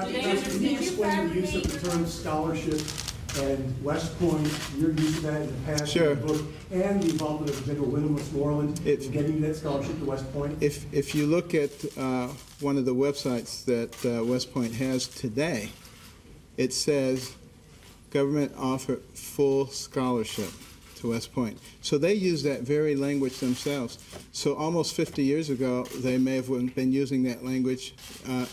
Can you explain the use of the term scholarship and West Point, your use of that in the past, Sure. in the book, and the involvement of General Wyndham Westmoreland in getting that scholarship to West Point? If you look at one of the websites that West Point has today, it says government offer full scholarship to West Point. So they use that very language themselves. So almost 50 years ago, they may have been using that language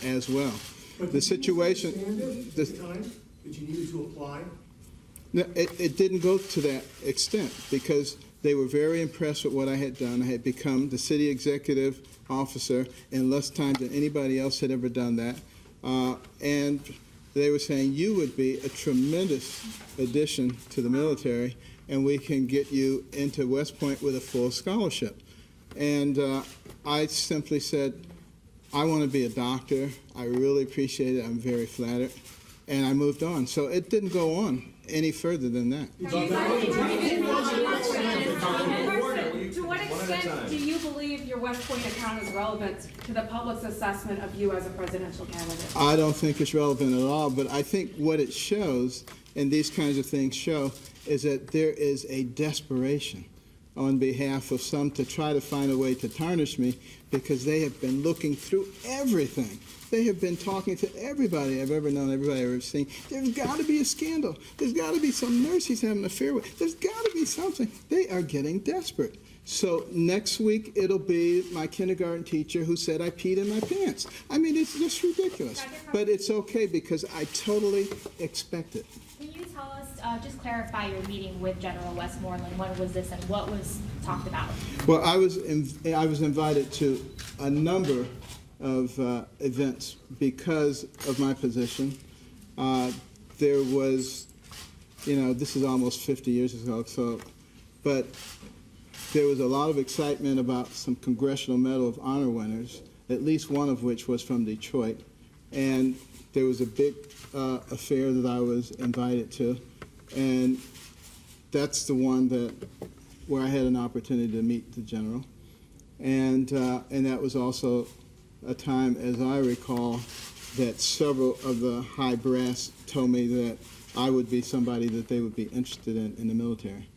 as well. But The situation, at the time that you needed to apply? no, it didn't go to that extent because they were very impressed with what I had done. I had become the city executive officer in less time than anybody else had ever done that. And they were saying, you would be a tremendous addition to the military, and we can get you into West Point with a full scholarship. And I simply said, I want to be a doctor. I really appreciate it. I'm very flattered. And I moved on. So it didn't go on any further than that. To what extent do you believe your West Point account is relevant to the public's assessment of you as a presidential candidate? I don't think it's relevant at all, but I think what it shows, and these kinds of things show, is that there is a desperation on behalf of some to try to find a way to tarnish me because they have been looking through everything. They have been talking to everybody I've ever known, everybody I've ever seen. There's got to be a scandal. There's got to be some nurse he's having an affair with. There's got to be something. They are getting desperate. So next week, it'll be my kindergarten teacher who said I peed in my pants. I mean, it's just ridiculous. But it's okay because I totally expect it. Can you tell us, just clarify your meeting with General Westmoreland? When was this and what was talked about? Well, I was invited to a number of events because of my position. There was, this is almost 50 years ago, but there was a lot of excitement about some Congressional Medal of Honor winners, at least one of which was from Detroit. And there was a big affair that I was invited to, and that's the one where I had an opportunity to meet the general. And that was also a time, as I recall, that several of the high brass told me that I would be somebody that they would be interested in the military.